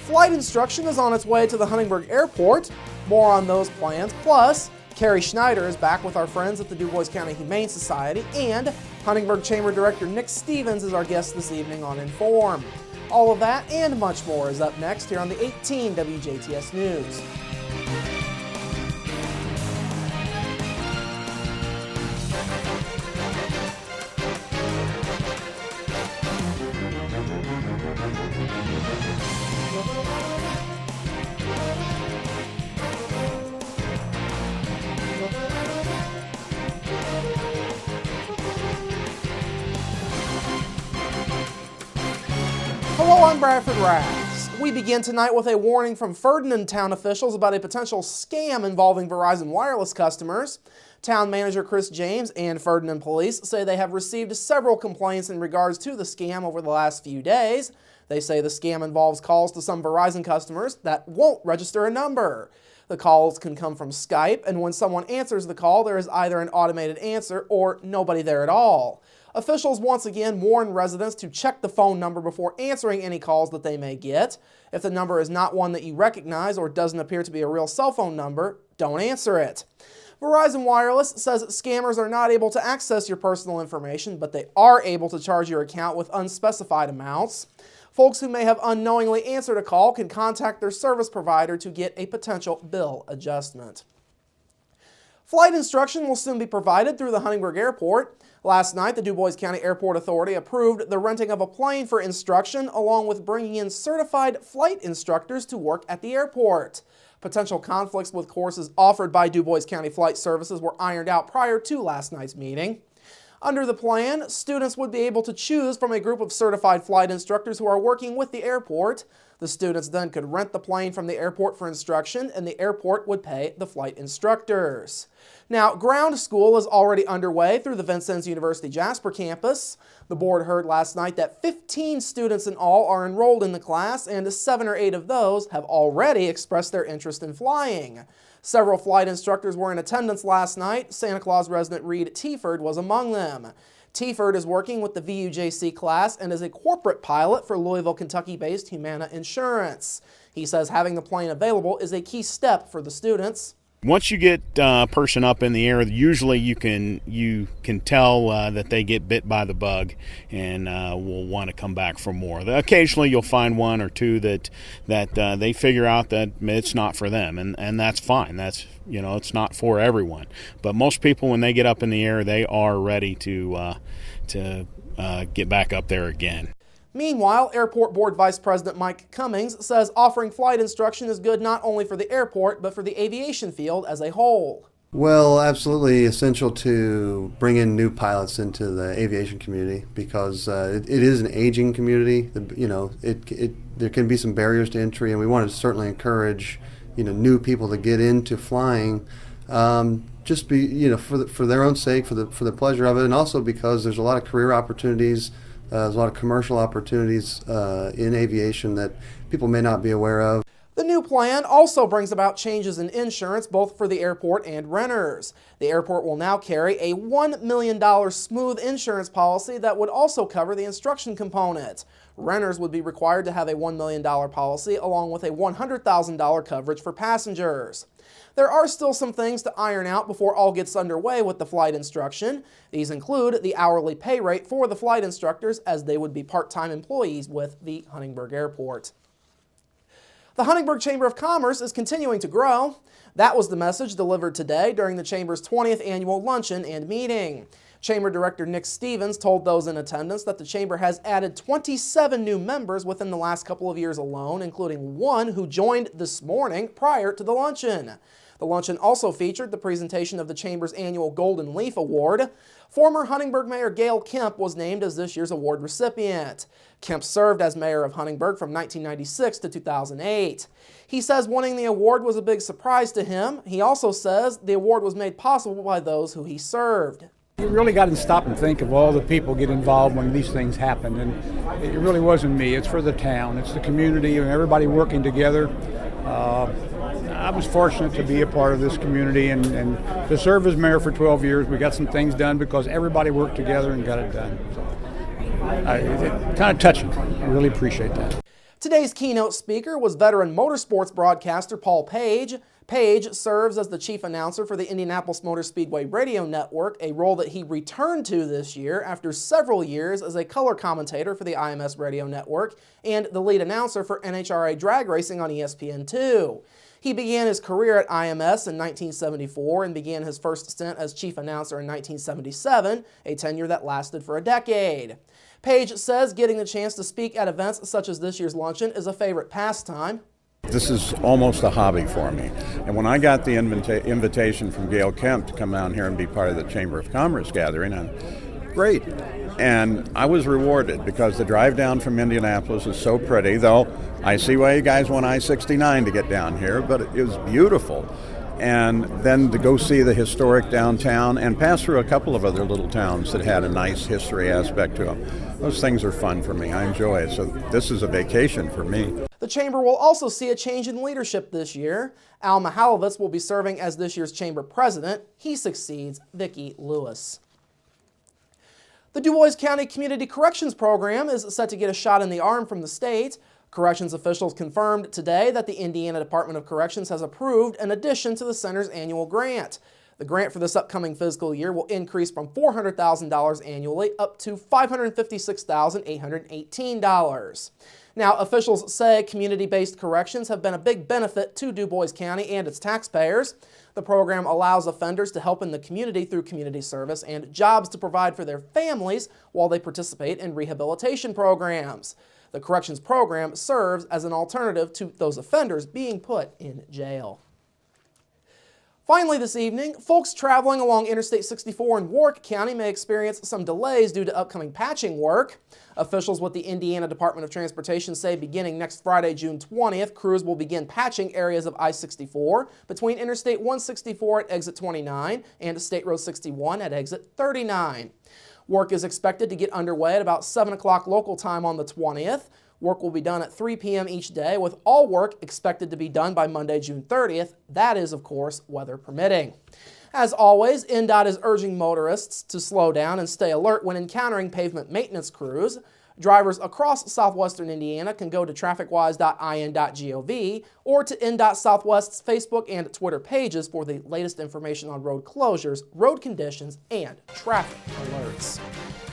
Flight instruction is on its way to the Huntingburg Airport. More on those plans. Plus, Carrie Schneider is back with our friends at the Dubois County Humane Society, and Huntingburg Chamber Director Nick Stevens is our guest this evening on Inform. All of that and much more is up next here on the 18 WJTS News. Hello, I'm Bradford Raths. We begin tonight with a warning from Ferdinand town officials about a potential scam involving Verizon Wireless customers. Town manager Chris James and Ferdinand police say they have received several complaints in regards to the scam over the last few days. They say the scam involves calls to some Verizon customers that won't register a number. The calls can come from Skype, and when someone answers the call, there is either an automated answer or nobody there at all. Officials once again warn residents to check the phone number before answering any calls that they may get. If the number is not one that you recognize or doesn't appear to be a real cell phone number, don't answer it. Verizon Wireless says scammers are not able to access your personal information, but they are able to charge your account with unspecified amounts. Folks who may have unknowingly answered a call can contact their service provider to get a potential bill adjustment. Flight instruction will soon be provided through the Huntingburg Airport. Last night, the Dubois County Airport Authority approved the renting of a plane for instruction, along with bringing in certified flight instructors to work at the airport. Potential conflicts with courses offered by Dubois County Flight Services were ironed out prior to last night's meeting. Under the plan, students would be able to choose from a group of certified flight instructors who are working with the airport. The students then could rent the plane from the airport for instruction, and the airport would pay the flight instructors. Now, ground school is already underway through the Vincennes University Jasper campus. The board heard last night that 15 students in all are enrolled in the class, and 7 or 8 of those have already expressed their interest in flying. Several flight instructors were in attendance last night. Santa Claus resident Reed Teaford was among them. Teaford is working with the VUJC class and is a corporate pilot for Louisville, Kentucky-based Humana Insurance. He says having the plane available is a key step for the students. Once you get a person up in the air, usually you can tell that they get bit by the bug and will want to come back for more. Occasionally you'll find one or two that they figure out that it's not for them, and that's fine. That's, you know, it's not for everyone. But most people, when they get up in the air, they are ready to get back up there again. Meanwhile, Airport Board Vice President Mike Cummings says offering flight instruction is good not only for the airport, but for the aviation field as a whole. Well, absolutely essential to bring in new pilots into the aviation community because it is an aging community. There can be some barriers to entry, and we want to certainly encourage new people to get into flying. Just be for their own sake, for the pleasure of it, and also because there's a lot of career opportunities. There's a lot of commercial opportunities in aviation that people may not be aware of. The new plan also brings about changes in insurance both for the airport and renters. The airport will now carry a $1 million smooth insurance policy that would also cover the instruction component. Renters would be required to have a $1 million policy along with a $100,000 coverage for passengers. There are still some things to iron out before all gets underway with the flight instruction. These include the hourly pay rate for the flight instructors, as they would be part-time employees with the Huntingburg Airport. The Huntingburg Chamber of Commerce is continuing to grow. That was the message delivered today during the Chamber's 20th annual luncheon and meeting. Chamber Director Nick Stevens told those in attendance that the Chamber has added 27 new members within the last couple of years alone, including one who joined this morning prior to the luncheon. The luncheon also featured the presentation of the Chamber's annual Golden Leaf Award. Former Huntingburg Mayor Gail Kemp was named as this year's award recipient. Kemp served as mayor of Huntingburg from 1996 to 2008. He says winning the award was a big surprise to him. He also says the award was made possible by those who he served. You really got to stop and think of all the people get involved when these things happen, and it really wasn't me. It's for the town, it's the community, and everybody working together. I was fortunate to be a part of this community and to serve as mayor for 12 years. We got some things done because everybody worked together and got it done. So, it's kind of touching. I really appreciate that. Today's keynote speaker was veteran motorsports broadcaster Paul Page. Page serves as the chief announcer for the Indianapolis Motor Speedway Radio Network, a role that he returned to this year after several years as a color commentator for the IMS Radio Network and the lead announcer for NHRA drag racing on ESPN2. He began his career at IMS in 1974 and began his first stint as chief announcer in 1977, a tenure that lasted for a decade. Page says getting the chance to speak at events such as this year's luncheon is a favorite pastime. This is almost a hobby for me. And when I got the invitation from Gail Kemp to come down here and be part of the Chamber of Commerce gathering, I'm great. And I was rewarded because the drive down from Indianapolis is so pretty, though I see why you guys want I-69 to get down here, but it was beautiful. And then to go see the historic downtown and pass through a couple of other little towns that had a nice history aspect to them. Those things are fun for me. I enjoy it. So this is a vacation for me. The Chamber will also see a change in leadership this year. Al Mihalowicz will be serving as this year's Chamber president. He succeeds Vicki Lewis. The Dubois County Community Corrections Program is set to get a shot in the arm from the state. Corrections officials confirmed today that the Indiana Department of Corrections has approved an addition to the center's annual grant. The grant for this upcoming fiscal year will increase from $400,000 annually up to $556,818. Now, officials say community-based corrections have been a big benefit to Dubois County and its taxpayers. The program allows offenders to help in the community through community service and jobs to provide for their families while they participate in rehabilitation programs. The corrections program serves as an alternative to those offenders being put in jail. Finally this evening, folks traveling along Interstate 64 in Wark County may experience some delays due to upcoming patching work. Officials with the Indiana Department of Transportation say beginning next Friday, June 20th, crews will begin patching areas of I-64 between Interstate 164 at exit 29 and State Road 61 at exit 39. Work is expected to get underway at about 7 o'clock local time on the 20th. Work will be done at 3 p.m. each day, with all work expected to be done by Monday, June 30th. That is, of course, weather permitting. As always, INDOT is urging motorists to slow down and stay alert when encountering pavement maintenance crews. Drivers across southwestern Indiana can go to trafficwise.in.gov or to INDOT Southwest's Facebook and Twitter pages for the latest information on road closures, road conditions, and traffic alerts.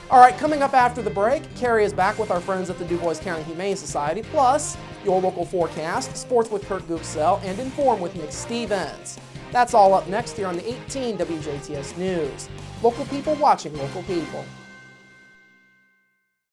All right, coming up after the break, Carrie is back with our friends at the Dubois County Humane Society, plus your local forecast, sports with Kurt Gooksell, and Inform with Nick Stevens. That's all up next here on the 18 WJTS News. Local people watching local people.